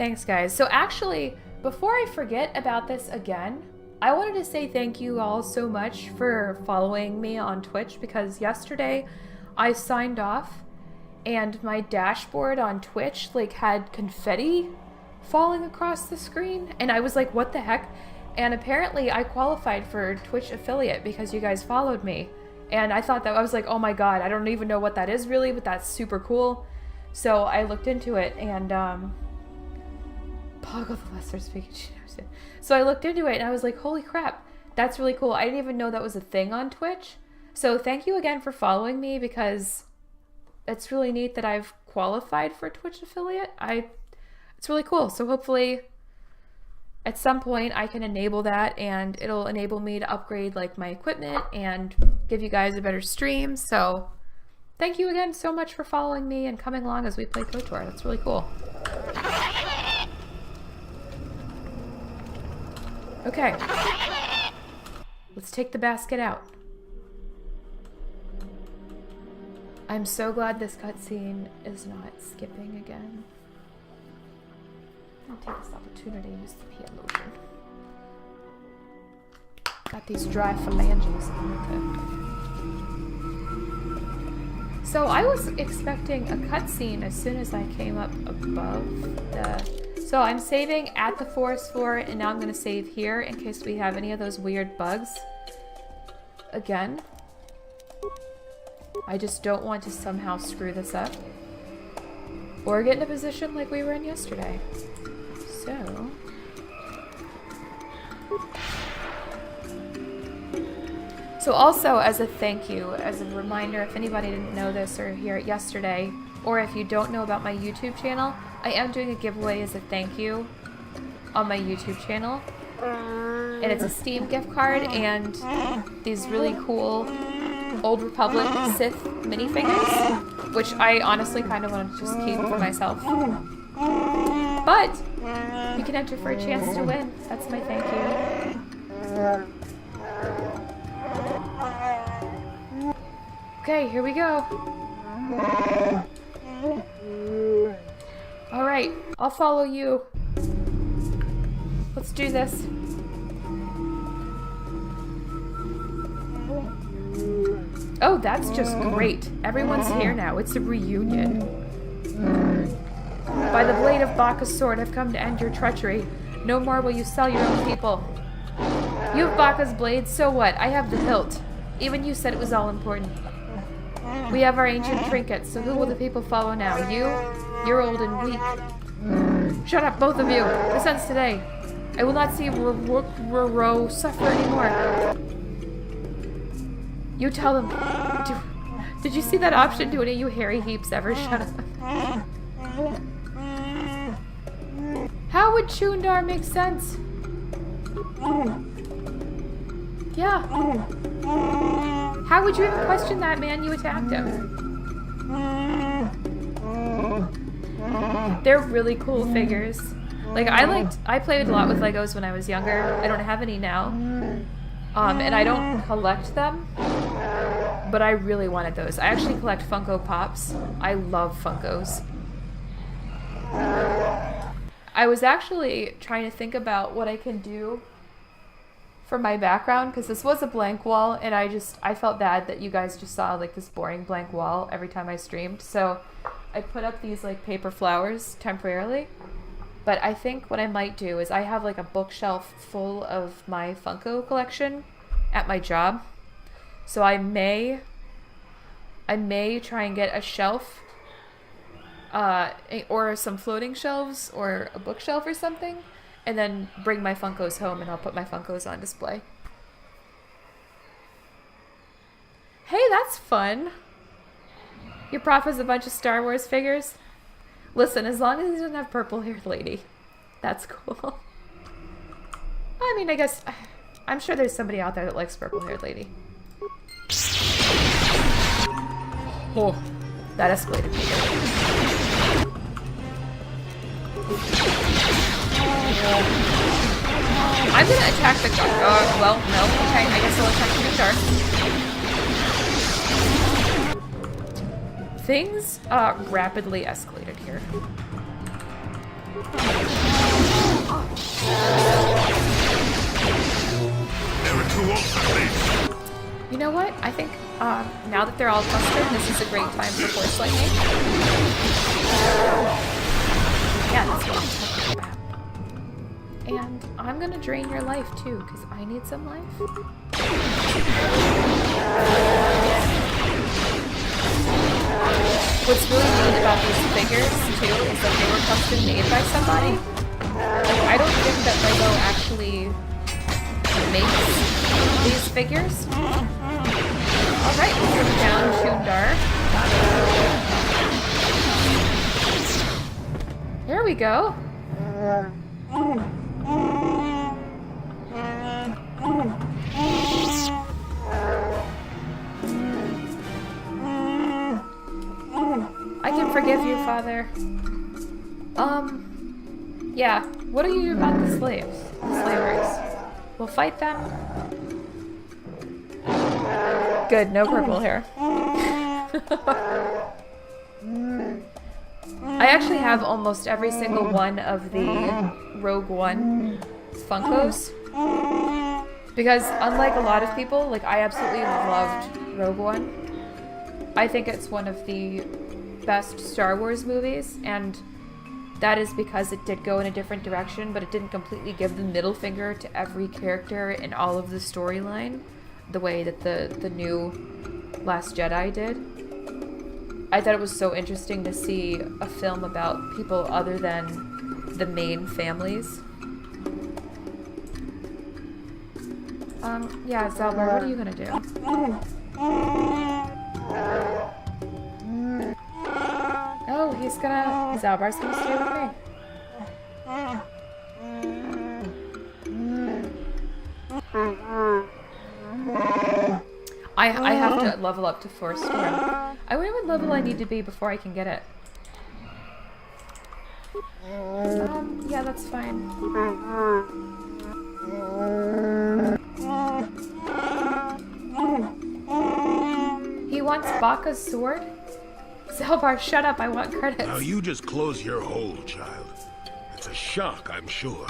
Thanks, guys. So actually, before I forget about this again, I wanted to say thank you all so much for following me on Twitch, because yesterday I signed off and my dashboard on Twitch like had confetti falling across the screen, and I was like, what the heck? And apparently I qualified for Twitch affiliate because you guys followed me. And I thought that, I was like, oh my god, I don't even know what that is really, but that's super cool. So I looked into it, and Poggle the Lesser Speaking. So I looked into it and I was like, holy crap, that's really cool. I didn't even know that was a thing on Twitch. So thank you again for following me, because it's really neat that I've qualified for Twitch affiliate. It's really cool. So hopefully at some point I can enable that, and it'll enable me to upgrade like my equipment and give you guys a better stream. So thank you again so much for following me and coming along as we play KOTOR. That's really cool. Okay, let's take the basket out. I'm so glad this cutscene is not skipping again. I'll take this opportunity to use the pea lotion. Got these dry phalanges. Okay. So I was expecting a cutscene as soon as I came up above the... So I'm saving at the forest floor, and now I'm going to save here in case we have any of those weird bugs again. I just don't want to somehow screw this up or get in a position like we were in yesterday. So also as a thank you, as a reminder, if anybody didn't know this or hear it yesterday, or if you don't know about my YouTube channel, I am doing a giveaway as a thank you on my YouTube channel. And it's a Steam gift card and these really cool Old Republic Sith minifigures, which I honestly kind of want to just keep for myself. But you can enter for a chance to win. That's my thank you. Okay, here we go. Alright, I'll follow you. Let's do this. Oh, that's just great. Everyone's here now. It's a reunion. By the blade of Baka's sword, I've come to end your treachery. No more will you sell your own people. You have Baka's blade, so what? I have the hilt. Even you said it was all important. We have our ancient trinkets, so who will the people follow now? You? You're old and weak. Shut up, both of you. This ends today. I will not see Roro suffer anymore. You tell them. Did you see that option? Do any of you hairy heaps ever shut up? How would Chuundaar make sense? Yeah. How would you even question that, man? You attacked him. They're really cool figures. Like, I played a lot with Legos when I was younger. I don't have any now. And I don't collect them. But I really wanted those. I actually collect Funko Pops. I love Funkos. I was actually trying to think about what I can do for my background, because this was a blank wall, and I felt bad that you guys just saw like this boring blank wall every time I streamed. So I put up these like paper flowers temporarily. But I think what I might do is I have like a bookshelf full of my Funko collection at my job. So I may try and get a shelf, or some floating shelves, or a bookshelf or something, and then bring my Funkos home and I'll put my Funkos on display. Hey, that's fun. Your prof has a bunch of Star Wars figures. Listen, as long as he doesn't have purple-haired lady, that's cool. I mean, I guess, I'm sure there's somebody out there that likes purple-haired lady. Oh, that escalated. I'm gonna attack the well, no, okay, I guess I'll attack the Chuundaar. Things rapidly escalated here. You know what? I think now that they're all clustered, this is a great time for Force Lightning. Yeah, that's what I'm talking about. And I'm gonna drain your life too, because I need some life. What's really neat about these figures too is that they were custom made by somebody. Like, I don't think that Lego actually makes these figures. Alright, we'll put down Chuundaar. There we go. I can forgive you, Father. Yeah. What do you do about the slaves? The slavers? We'll fight them. Good, no purple hair. I actually have almost every single one of the Rogue One Funkos. Because unlike a lot of people, like, I absolutely loved Rogue One. I think it's one of the best Star Wars movies, and that is because it did go in a different direction, but it didn't completely give the middle finger to every character in all of the storyline the way that the new Last Jedi did. I thought it was so interesting to see a film about people other than the main families. Yeah, Zalbar, what are you gonna do? Oh, he's gonna... Zalbar's gonna stay with me. I have to level up to Force Storm. I wonder what level I need to be before I can get it. Yeah, that's fine. He wants Baka's sword? Zalbar, shut up, I want credits. Now you just close your hole, child. It's a shock, I'm sure.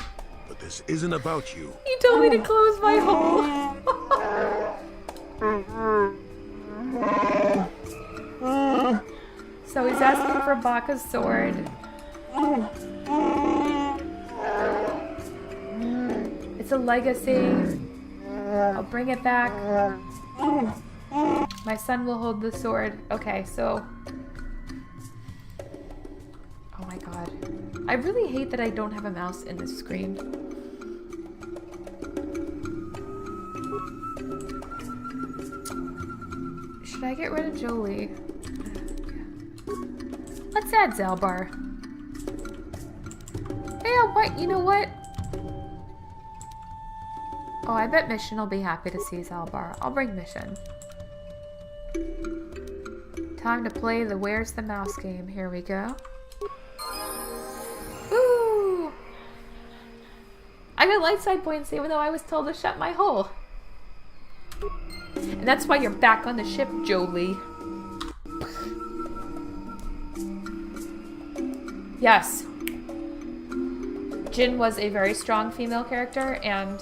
But this isn't about you. He told me to close my hole. So he's asking for Baka's sword. It's a legacy. I'll bring it back. My son will hold the sword. Okay, so... Oh my god. I really hate that I don't have a mouse in this screen. Should I get rid of Jolie? Let's add Zalbar. Hey, what? You know what? Oh, I bet Mission will be happy to see Zalbar. I'll bring Mission. Time to play the Where's the Mouse game. Here we go. Woo! I got light side points even though I was told to shut my hole. And that's why you're back on the ship, Jolie. Yes. Jin was a very strong female character, and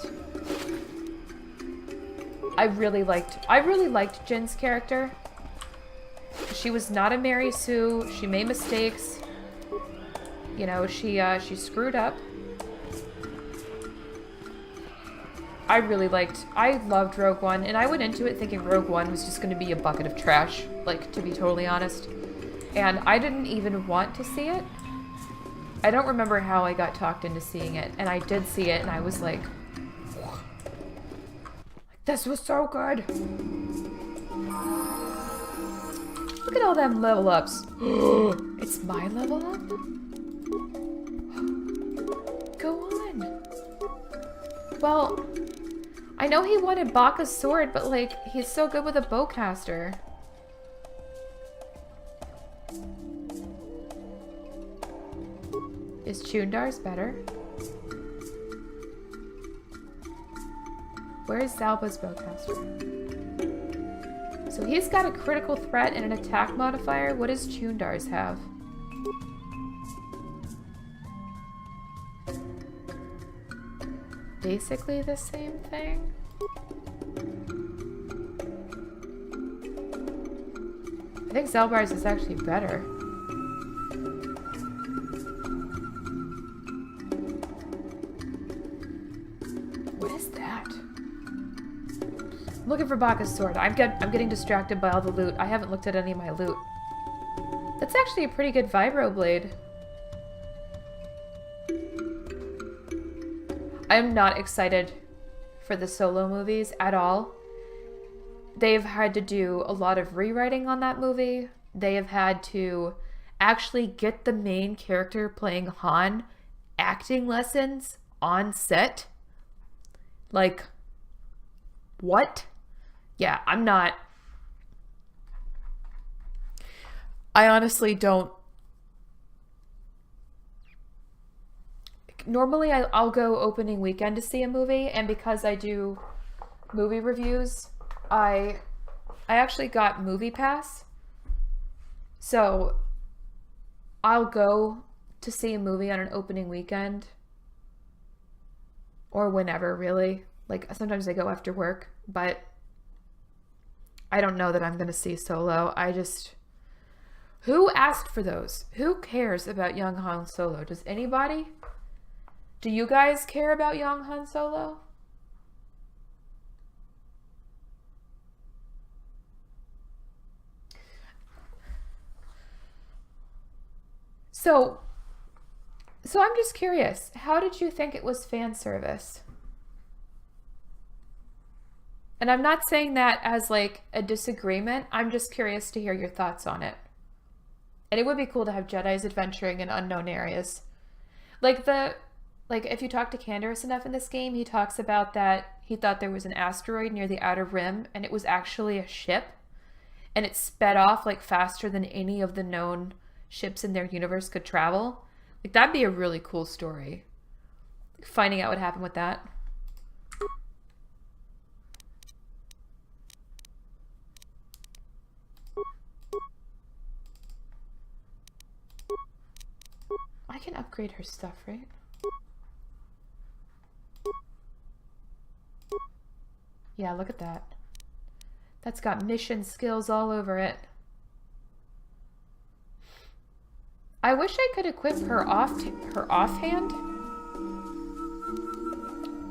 I really liked Jin's character. She was not a Mary Sue. She made mistakes. You know, she screwed up. I loved Rogue One, and I went into it thinking Rogue One was just going to be a bucket of trash, like, to be totally honest. And I didn't even want to see it. I don't remember how I got talked into seeing it, and I did see it, and I was like, this was so good. Look at all them level ups. It's my level up? Go on. Well, I know he wanted Baka's sword, but like, he's so good with a bowcaster. Is Chuundaar's better? Where's Zalba's bowcaster? So he's got a critical threat and an attack modifier. What does Chuundaar's have? basically the same thing. I think Zalbar's is actually better. What is that? I'm looking for Baka's sword. I'm getting distracted by all the loot. I haven't looked at any of my loot. That's actually a pretty good vibro blade. I'm not excited for the Solo movies at all. They've had to do a lot of rewriting on that movie. They have had to actually get the main character playing Han acting lessons on set. Like, what? Yeah, I'm not... I honestly don't... Normally, I'll go opening weekend to see a movie, and because I do movie reviews, I actually got Movie Pass. So, I'll go to see a movie on an opening weekend. Or whenever, really. Like, sometimes I go after work, but I don't know that I'm going to see Solo. I just... Who asked for those? Who cares about young Han Solo? Does anybody? Do you guys care about young Han Solo? So I'm just curious. How did you think it was fan service? And I'm not saying that as like a disagreement. I'm just curious to hear your thoughts on it. And it would be cool to have Jedis adventuring in unknown areas. Like if you talk to Candace enough in this game, he talks about that he thought there was an asteroid near the outer rim and it was actually a ship. And it sped off like faster than any of the known ships in their universe could travel. Like, that'd be a really cool story. Finding out what happened with that. I can upgrade her stuff, right? Yeah, look at that. That's got mission skills all over it. I wish I could equip her offhand.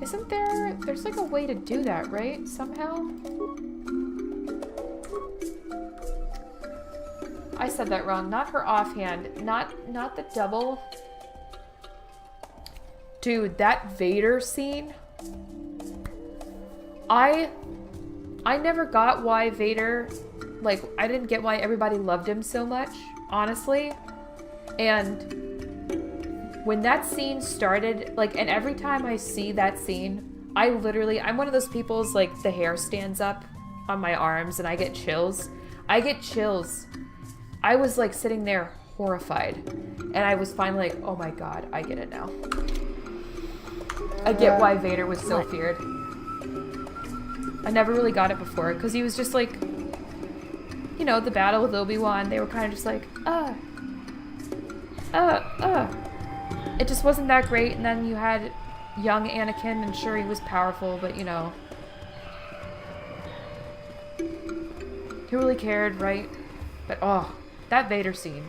Isn't there's like a way to do that, right? Somehow? I said that wrong. Not her offhand. Not the double. Dude, that Vader scene. I never got why Vader, like, I didn't get why everybody loved him so much, honestly. And when that scene started, like, and every time I see that scene, I'm one of those people's, like, the hair stands up on my arms and I get chills. I get chills. I was, like, sitting there horrified. And I was finally like, oh my god, I get it now. I get why Vader was so feared. I never really got it before, because he was just like, you know, the battle with Obi-Wan, they were kind of just like, It just wasn't that great, and then you had young Anakin, and sure, he was powerful, but, you know. Who really cared, right? But, oh, that Vader scene.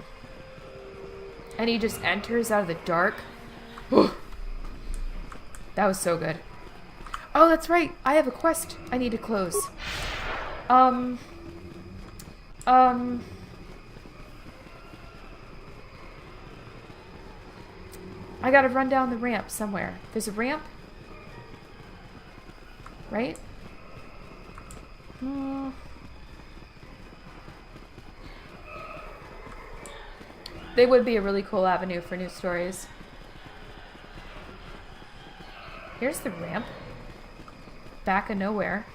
And he just enters out of the dark. That was so good. Oh, that's right. I have a quest I need to close. I gotta run down the ramp somewhere. There's a ramp? Right? They would be a really cool avenue for new stories. Here's the ramp. Back of nowhere.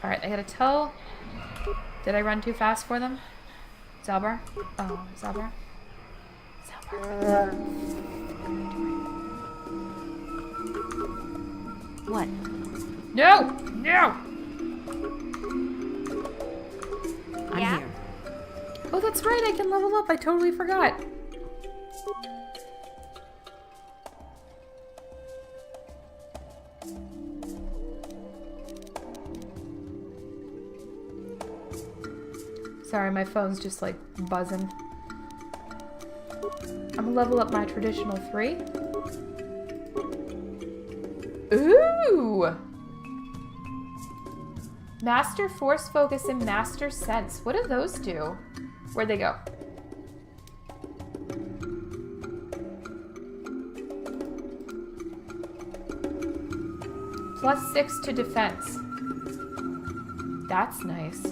Alright, I gotta tell... Did I run too fast for them? Zalbar? Oh, Zalbar? Zalbar. What? No! No! I'm here. Oh, that's right, I can level up. I totally forgot. Sorry, my phone's just like buzzing. I'm gonna level up my traditional 3. Ooh! Master Force Focus and Master Sense. What do those do? Where'd they go? +6 to defense. That's nice.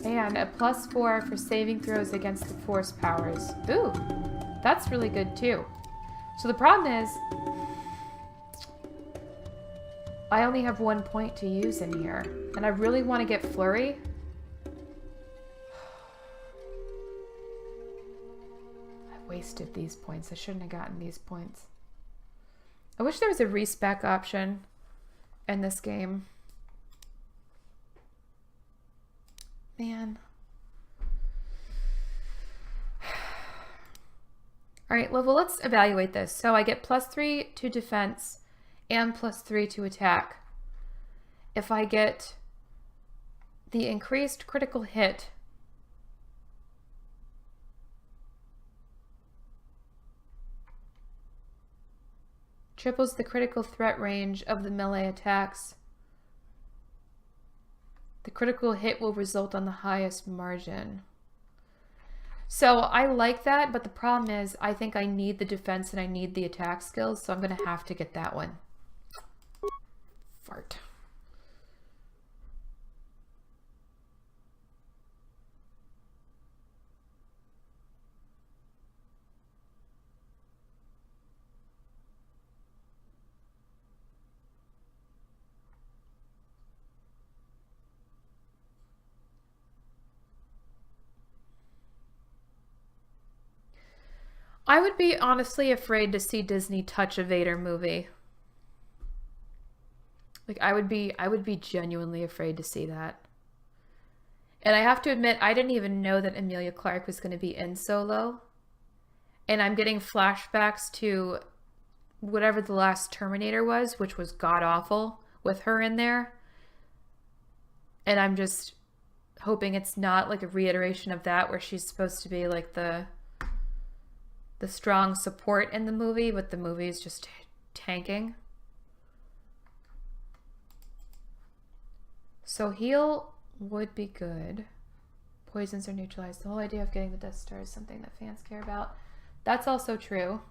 And a +4 for saving throws against the force powers. Ooh, that's really good too. So the problem is, I only have 1 point to use in here. And I really want to get Flurry. I wasted these points. I shouldn't have gotten these points. I wish there was a respec option in this game. Man. Alright, well, let's evaluate this. So I get +3 to defense and +3 to attack. If I get the increased critical hit, triples the critical threat range of the melee attacks. The critical hit will result on the highest margin. So I like that, but the problem is I think I need the defense and I need the attack skills, so I'm going to have to get that one. Fart. I would be honestly afraid to see Disney touch a Vader movie. Like I would be genuinely afraid to see that. And I have to admit, I didn't even know that Emilia Clarke was going to be in Solo. And I'm getting flashbacks to whatever the last Terminator was, which was god-awful, with her in there. And I'm just hoping it's not like a reiteration of that, where she's supposed to be like the strong support in the movie, but the movie is just tanking. So heal would be good. Poisons are neutralized. The whole idea of getting the Death Star is something that fans care about. That's also true.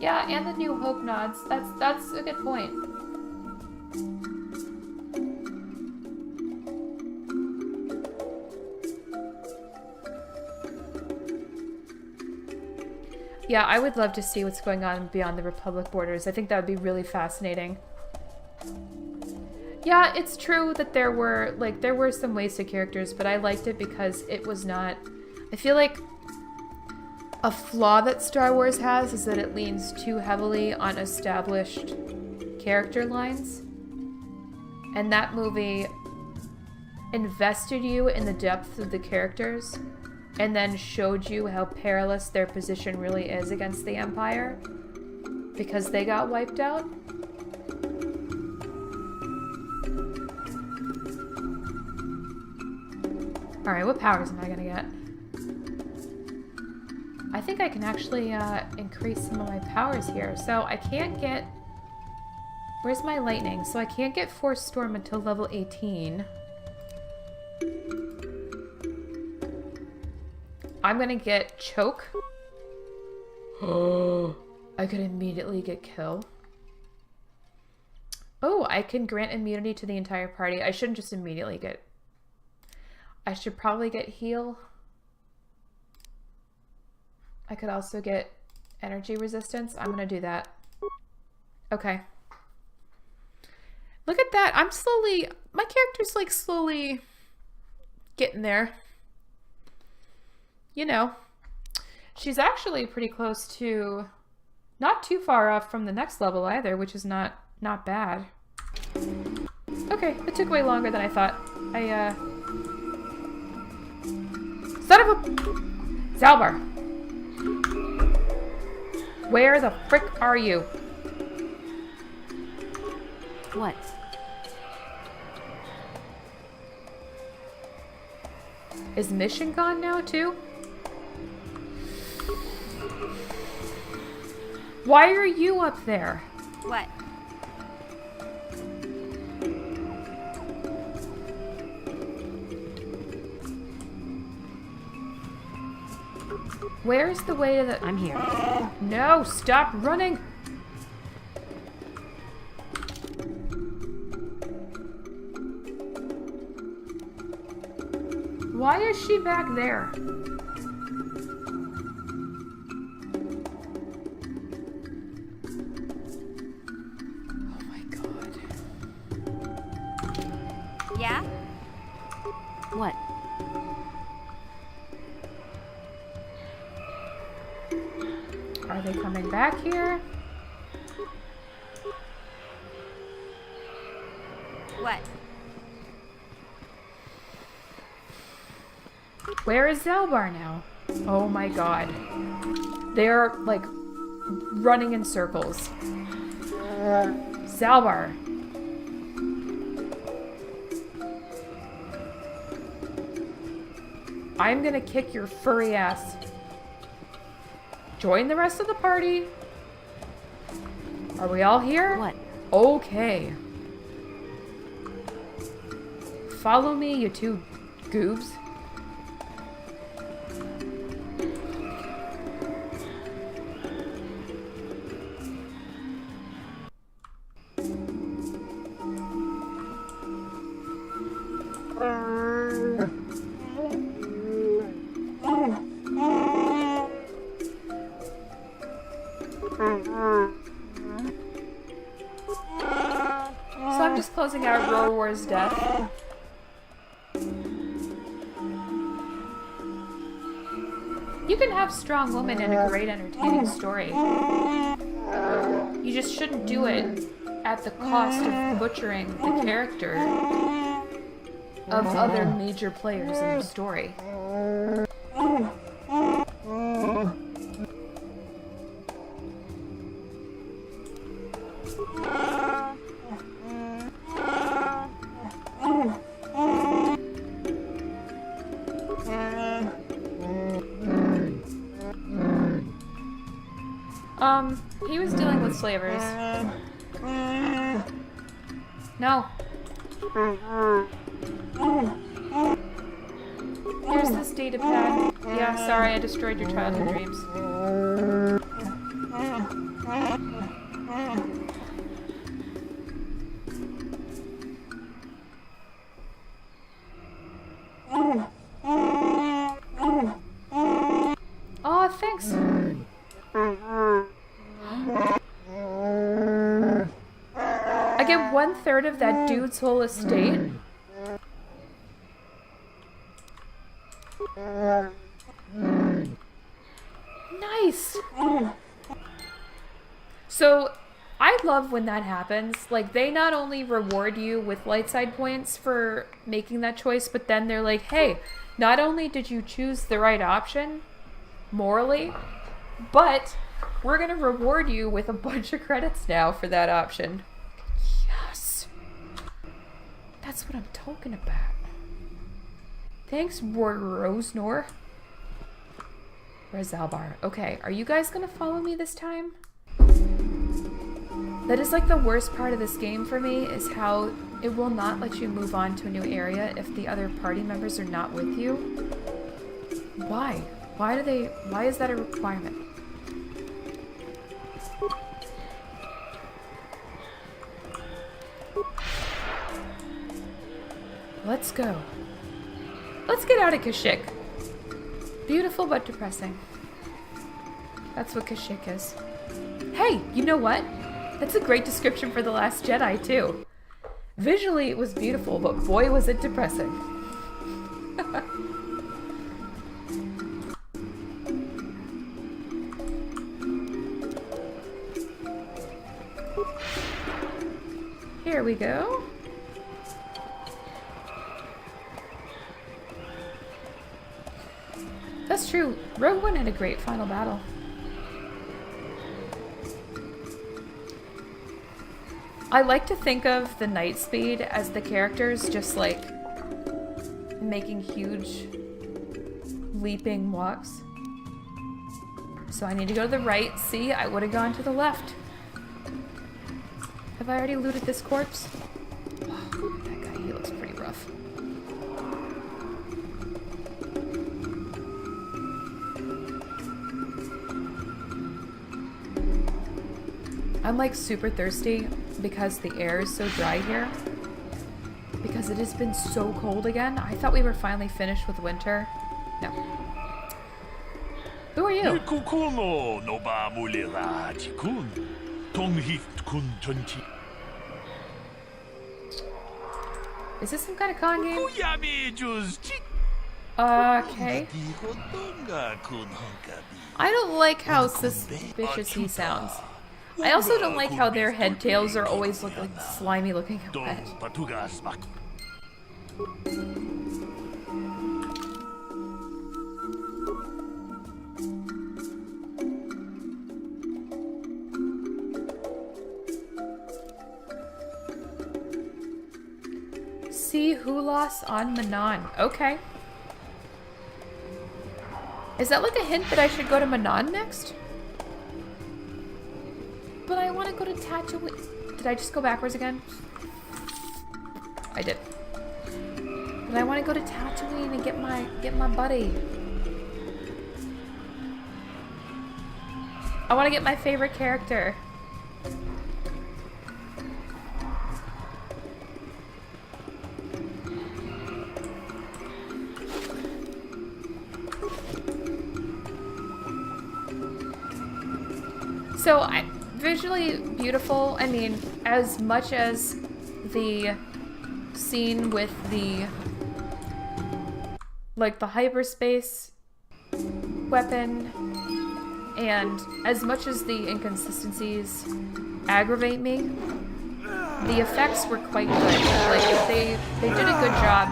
Yeah, and the New Hope nods. That's a good point. Yeah, I would love to see what's going on beyond the Republic borders. I think that would be really fascinating. Yeah, it's true that there were some wasted characters, but I liked it because it was not... I feel like a flaw that Star Wars has is that it leans too heavily on established character lines. And that movie invested you in the depth of the characters and then showed you how perilous their position really is against the Empire because they got wiped out. Alright, what powers am I gonna get? I think I can actually increase some of my powers here. So I can't get... Where's my lightning? So I can't get Force Storm until level 18. I'm gonna get Choke. I could immediately get Kill. Oh, I can grant immunity to the entire party. I shouldn't just immediately get... I should probably get Heal. I could also get Energy Resistance. I'm gonna do that. Okay. Look at that. I'm slowly... My character's like slowly getting there. You know, she's actually pretty close to, not too far off from the next level either, which is not bad. Okay, it took way longer than I thought. Son of a... Zalbar. Where the frick are you? What? Is Mission gone now too? Why are you up there? What? Where's the way to the... I'm here. No, stop running! Why is she back there? Oh my god. Yeah? What? Are they coming back here? What? Where is Zalbar now? Oh my god. They're, like, running in circles. Zalbar. I'm gonna kick your furry ass. Join the rest of the party. Are we all here? What? Okay. Follow me, you two goobs. So I'm just closing out Roar's death. You can have strong women in a great entertaining story. You just shouldn't do it at the cost of butchering the character of other major players in the story. He was dealing with slavers. No. Here's this data pad. Yeah, sorry, I destroyed your childhood dreams. Aw, thanks. I get 1/3 of that dude's whole estate. Nice. So, I love when that happens. Like, they not only reward you with light side points for making that choice, but then they're like, hey, not only did you choose the right option, morally, but we're gonna reward you with a bunch of credits now for that option. Yes. That's what I'm talking about. Thanks, Rosenor. Where's Zalbar? Okay, are you guys gonna follow me this time? That is like the worst part of this game for me, is how it will not let you move on to a new area if the other party members are not with you. Why? Why is that a requirement? Let's go. Let's get out of Kashyyyk. Beautiful but depressing. That's what Kashyyyk is. Hey, you know what? That's a great description for The Last Jedi, too. Visually, it was beautiful, but boy, was it depressing. Here we go. That's true. Rogue One had a great final battle. I like to think of the night speed as the characters just like making huge leaping walks. So I need to go to the right. See, I would have gone to the left. Have I already looted this corpse? Oh, that guy, he looks pretty rough. I'm like super thirsty because the air is so dry here. Because it has been so cold again. I thought we were finally finished with winter. No. Who are you? Is this some kind of con game? Okay. I don't like how suspicious he sounds. I also don't like how their head tails are always look like slimy looking and wet. See Hulas on Manon. Okay. Is that like a hint that I should go to Manon next? But I want to go to Tatooine. Did I just go backwards again? I did. But I want to go to Tatooine and get my buddy. I want to get my favorite character. So visually beautiful. I mean, as much as the scene with the like the hyperspace weapon, and as much as the inconsistencies aggravate me, the effects were quite good. Like they did a good job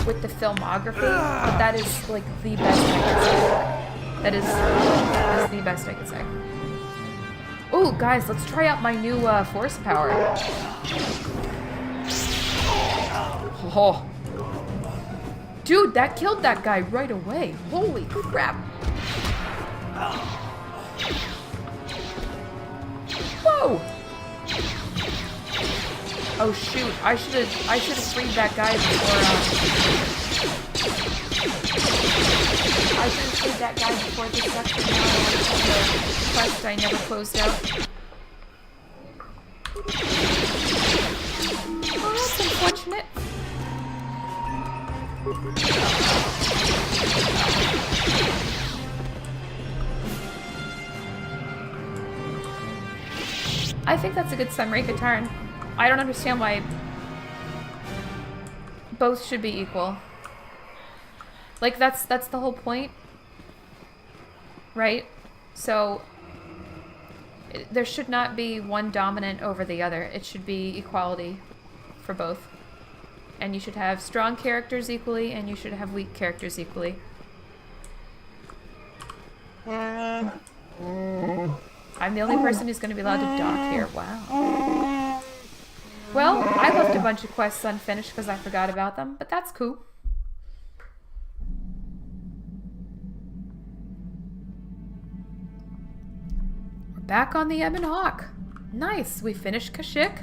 with the filmography, but that is like the best I can say. That is the best I can say. Ooh, guys, let's try out my new force power. Oh. Dude, that killed that guy right away. Holy crap. Whoa! Oh shoot, I should have freed that guy before I should have freed that guy before this section. The quest I never closed out. Oh, that's unfortunate. I think that's a good summary, Katarn. I don't understand why both should be equal. Like, that's the whole point, right? So there should not be one dominant over the other. It should be equality for both. And you should have strong characters equally, and you should have weak characters equally. I'm the only person who's going to be allowed to dock here. Wow. Well, I left a bunch of quests unfinished because I forgot about them, but that's cool. We're back on the Ebon Hawk. Nice, we finished Kashyyyk.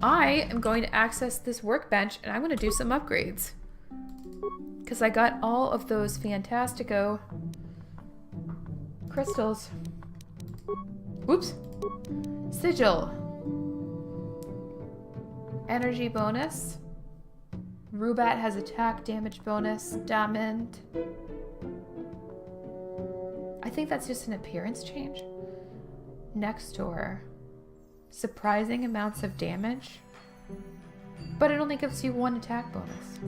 I am going to access this workbench and I'm going to do some upgrades. Because I got all of those fantastico crystals. Whoops. Sigil. Energy bonus. Rubat has attack damage bonus. Diamond. I think that's just an appearance change. Next door. Surprising amounts of damage. But it only gives you one attack bonus.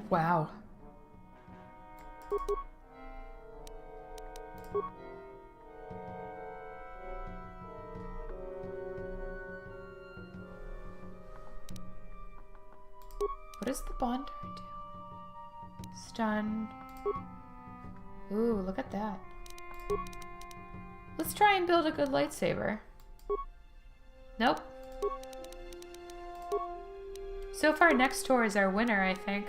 Wow. What does the bond do? done. Ooh, look at that. Let's try and build a good lightsaber. Nope. So far, next tour is our winner, I think.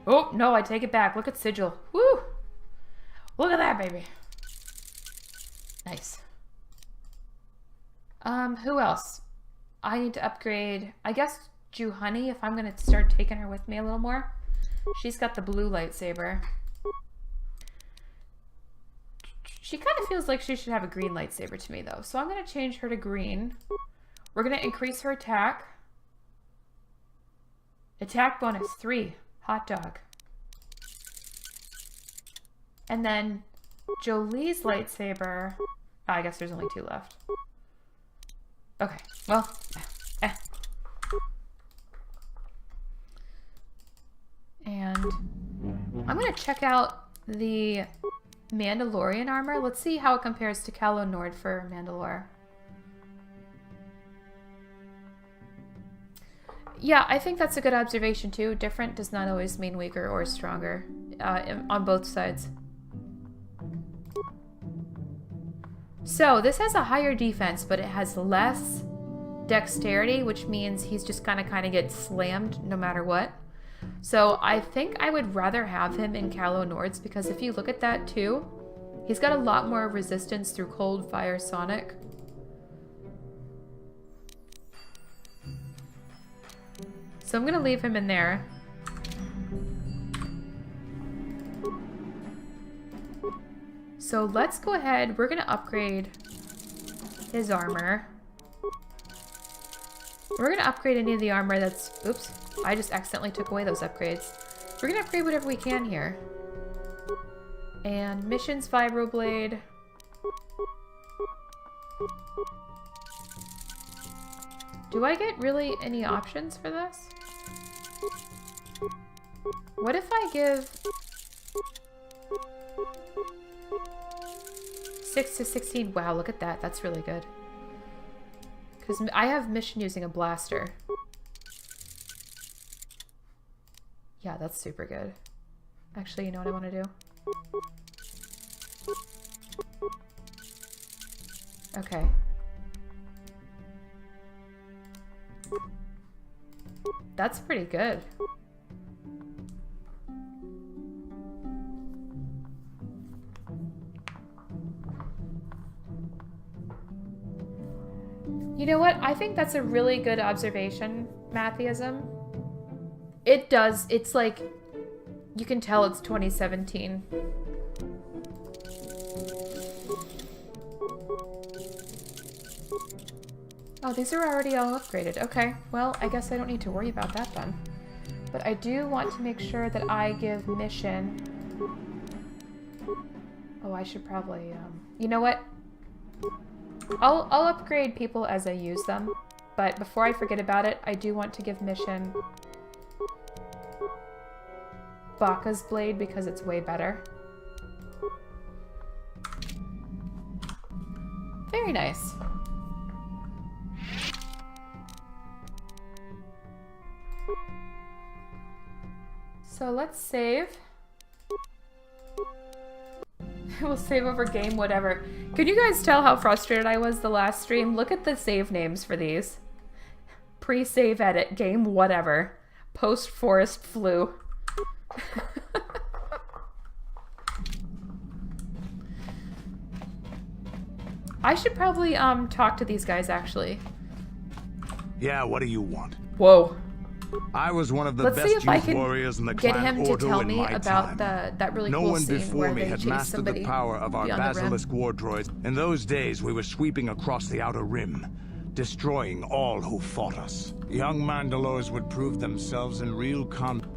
Oh, no, I take it back. Look at Sigil. Woo! Look at that, baby. Nice. Who else? I need to upgrade, I guess, Juhani, if I'm going to start taking her with me a little more. She's got the blue lightsaber. She kind of feels like she should have a green lightsaber to me, though. So I'm going to change her to green. We're going to increase her attack. Attack bonus 3. Hot dog. And then Jolie's lightsaber. Oh, I guess there's only 2 left. Okay, well. And I'm going to check out the Mandalorian armor. Let's see how it compares to Calo Nord for Mandalore. Yeah, I think that's a good observation too. Different does not always mean weaker or stronger on both sides. So this has a higher defense, but it has less dexterity, which means he's just gonna kind of get slammed no matter what. So I think I would rather have him in Calo Nord's, because if you look at that too, he's got a lot more resistance through cold, fire, sonic. So I'm gonna leave him in there. So let's go ahead, we're gonna upgrade his armor. We're gonna upgrade any of the armor that's, oops, I just accidentally took away those upgrades. We're gonna upgrade whatever we can here. And missions vibroblade. Do I get really any options for this? What if I give 6 to 16? Wow, look at that. That's really good. Because I have mission using a blaster. Yeah, that's super good. Actually, you know what I want to do? Okay. That's pretty good. You know what? I think that's a really good observation, Mattheism. It does. It's like, you can tell it's 2017. Oh, these are already all upgraded. Okay, well, I guess I don't need to worry about that then. But I do want to make sure that I give mission... Oh, I should probably, You know what? I'll upgrade people as I use them. But before I forget about it, I do want to give mission... Baka's blade, because it's way better. Very nice. So let's save. We'll save over game, whatever. Could you guys tell how frustrated I was the last stream? Look at the save names for these. Pre-save edit, game, whatever. Post-forest flu. I should probably talk to these guys actually. Yeah, what do you want? Whoa. I was one of the Let's see best if I youth can warriors in the get clan him to Ordo tell in me my about time. that really No cool one scene before where me they had chase mastered the somebody power of our beyond the rim. basilisk war droids. In those days, we were sweeping across the outer rim, destroying all who fought us. Young Mandalores would prove themselves in real combat.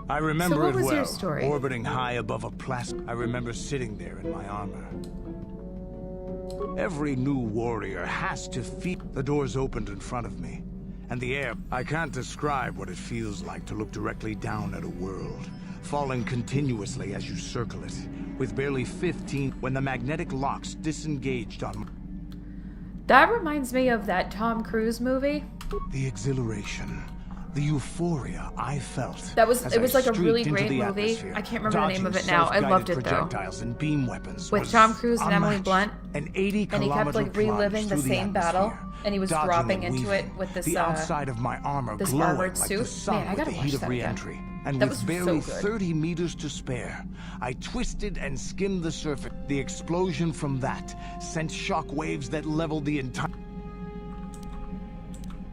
I remember So what it was well, your story? orbiting high above a plasma. I remember sitting there in my armor. Every new warrior has to feed. The doors opened in front of me, and the air. I can't describe what it feels like to look directly down at a world, falling continuously as you circle it, with barely 15 when the magnetic locks disengaged on. That reminds me of that Tom Cruise movie. The exhilaration, The euphoria I felt. That was as it was I like a really streaked into great the movie. atmosphere, I can't remember the name of it dodging now. I loved self-guided it though. projectiles and beam weapons With was Tom Cruise and Emily unmatched. Blunt. An 80 And he kept like reliving the same battle, and he was dodging dropping and into it weaving, with this the outside of my armor this glowing armored like suit. the sun Man, I with gotta the watch heat of that again. re-entry. And That with was barely so good. 30 meters to spare, I twisted and skimmed the surface. The explosion from that sent shock waves that leveled the entire...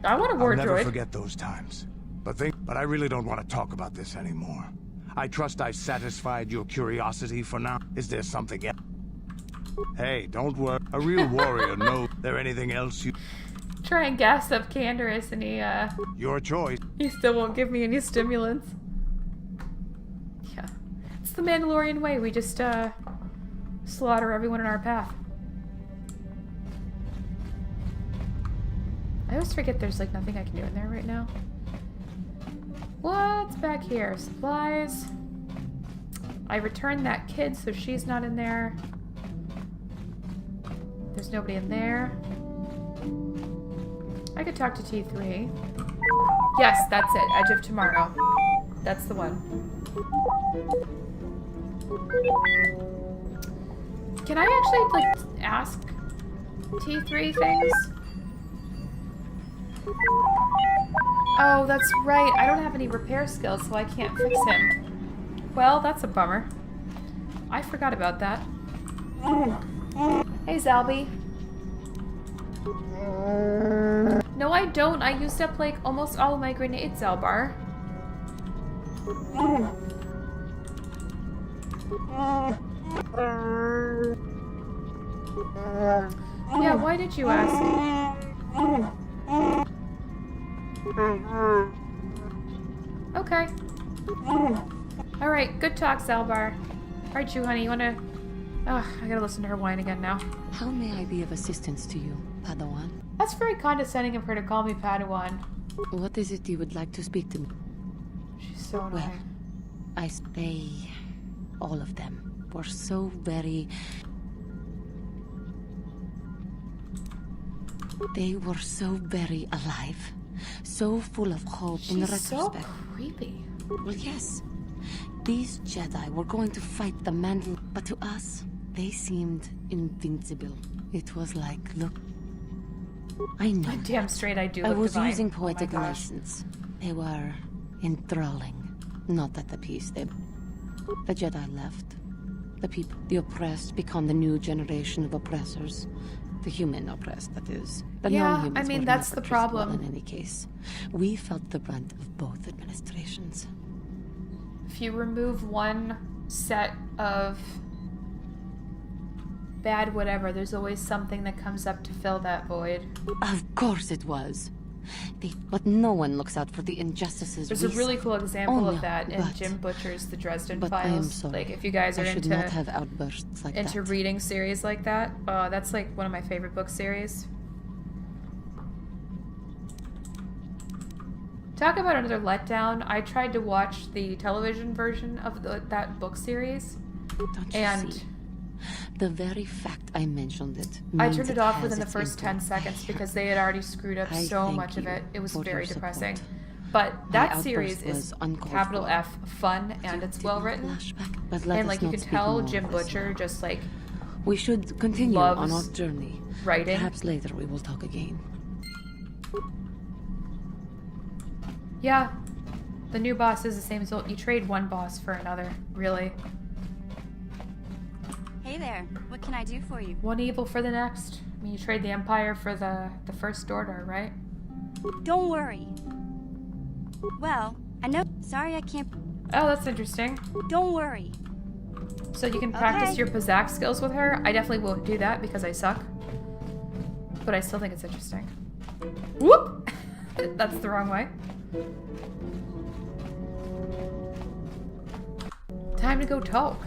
I want a I'll war never droid. forget those times. But I really don't want to talk about this anymore. I trust I've satisfied your curiosity for now. Is there something else? Hey, don't worry. A real warrior knows. There anything else you... Try and gas up Canderous, and Your choice. he still won't give me any stimulants. Yeah, it's the Mandalorian way. We just slaughter everyone in our path. I always forget there's like nothing I can do in there right now. What's back here? Supplies. I returned that kid, so she's not in there. There's nobody in there. I could talk to T3. Yes, that's it. Edge of Tomorrow. That's the one. Can I actually, like, ask T3 things? Oh, that's right. I don't have any repair skills, so I can't fix him. Well, that's a bummer. I forgot about that. Hey, Zalby. No, I don't. I used up, like, almost all of my grenades, Zalbar. Yeah, why did you ask? Okay. Alright, good talk, Zalbar. Alright, you, honey, you wanna... Ugh, I gotta listen to her whine again now. How may I be of assistance to you, Padawan? That's very condescending of her to call me Padawan. What is it you would like to speak to me? She's so Well, annoying. they, all of them, were so very... They were so very alive. So full of hope in She's so retrospect. creepy. Well, yes. These Jedi were going to fight the Mandal, but to us, they seemed invincible. It was like, look... I know. Damn straight I do I look was divine. using Oh my poetic gosh. license. They were enthralling. Not at the peace they... The Jedi left. The people, the oppressed, become the new generation of oppressors. The human oppressed, that is. The Yeah, non-humans I mean, were that's never the treated well problem. in any case. We felt the brunt of both administrations. If you remove one set of bad whatever, there's always something that comes up to fill that void. Of course it was. But no one looks out for the injustices. There's a really cool example Oh, of no, that in but- Jim Butcher's The Dresden But I am Files. sorry. Like, if you guys are I should into not have outbursts like that. reading series like that, that's like one of my favorite book series. Talk about another letdown. I tried to watch the television version of that book series, Don't you and see? The very fact I mentioned it. I means turned it off has within the its first 10 impact. seconds because they had already screwed up I so thank much of you it. It was for very your depressing. support. But My that outburst series is was uncalled capital for. F fun and You it's did well not written. flashback, but let And us like you not can speak tell more of Jim this Butcher now. just like We should continue on our loves journey. writing. Perhaps later we will talk again. Yeah. The new boss is the same as old. You trade one boss for another, really. Hey there, what can I do for you? One evil for the next. I mean, you trade the Empire for the First Order, right? Don't worry. Well, I know. Sorry I can't. Oh, that's interesting. Don't worry. So you can practice Okay. your Pazak skills with her. I definitely won't do that because I suck. But I still think it's interesting. Whoop! That's the wrong way. Time to go talk.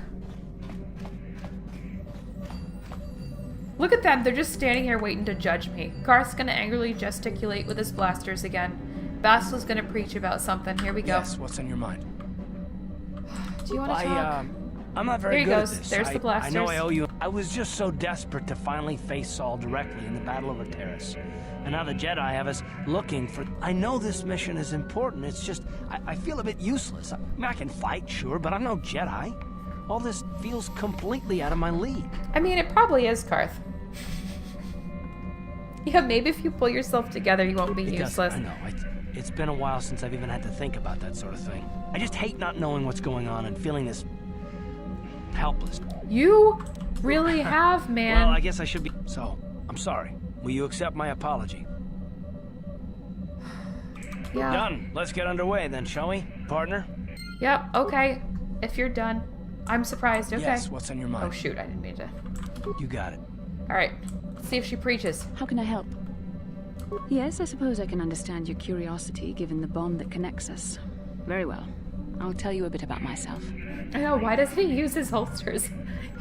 Look at them. They're just standing here waiting to judge me. Garth's gonna angrily gesticulate with his blasters again. Basil's gonna preach about something. Here we go. Yes, what's on your mind? Do you want to talk? I'm not very There he good goes. at this. There's the blasters. I know I owe you. I was just so desperate to finally face Saul directly in the battle over Terrace. And now the Jedi have us looking for... I know this mission is important. It's just, I feel a bit useless. I mean, I can fight, sure, but I'm no Jedi. All this feels completely out of my league. I mean, it probably is, Karth. Yeah, maybe if you pull yourself together, you won't be useless. I know. It's been a while since I've even had to think about that sort of thing. I just hate not knowing what's going on and feeling this... helpless. You really have, man. Well, I guess I should be... So, I'm sorry. Will you accept my apology? Yeah. Done. Let's get underway then, shall we, partner? Yep, okay. If you're done. I'm surprised, okay. Yes, what's on your mind? Oh shoot, I didn't mean to. You got it. Alright, let's see if she preaches. How can I help? Yes, I suppose I can understand your curiosity, given the bond that connects us. Very well. I'll tell you a bit about myself. I know, why doesn't he use his holsters?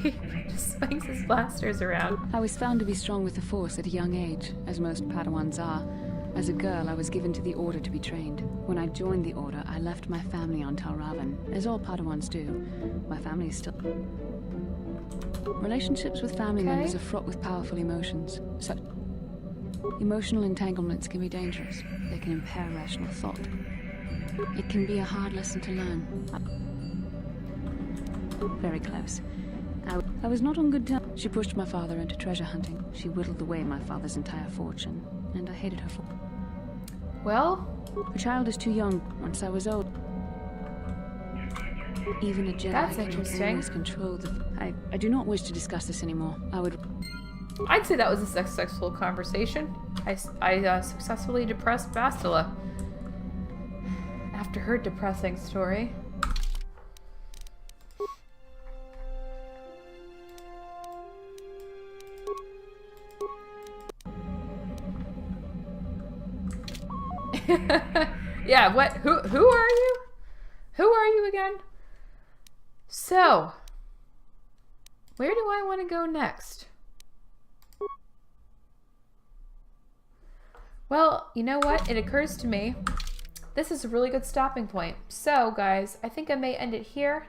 He just swings his blasters around. I was found to be strong with the Force at a young age, as most Padawans are. As a girl, I was given to the Order to be trained. When I joined the Order, I left my family on Tal Ravan, as all Padawans do. My family is still... Relationships with family members are fraught with powerful emotions. Such emotional entanglements can be dangerous. They can impair rational thought. It can be a hard lesson to learn. Very close. I was not on good terms. She pushed my father into treasure hunting. She whittled away my father's entire fortune, and I hated her for... Well? A child is too young. Once I was old. Even a Jedi That's can interesting. always control the... I do not wish to discuss this anymore. I'd say that was a successful conversation. I successfully depressed Bastila. After her depressing story. Yeah, what? Who are you? Who are you again? So, where do I want to go next? Well, you know what? It occurs to me. This is a really good stopping point. So, guys, I think I may end it here.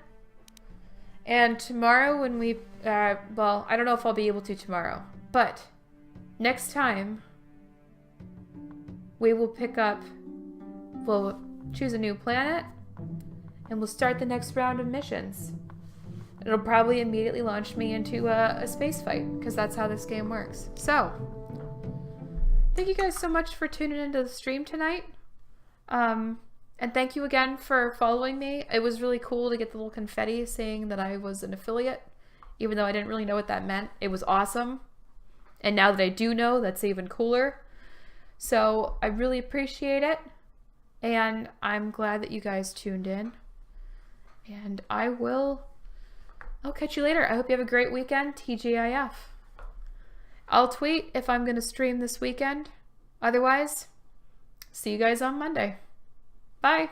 And tomorrow when we, well, I don't know if I'll be able to tomorrow. But, next time, we will pick up, we'll choose a new planet, and we'll start the next round of missions. It'll probably immediately launch me into a space fight, because that's how this game works. So, thank you guys so much for tuning into the stream tonight. And thank you again for following me. It was really cool to get the little confetti saying that I was an affiliate, even though I didn't really know what that meant. It was awesome. And now that I do know, that's even cooler. So I really appreciate it. And I'm glad that you guys tuned in. And I'll catch you later. I hope you have a great weekend. TGIF. I'll tweet if I'm going to stream this weekend. Otherwise, see you guys on Monday. Bye.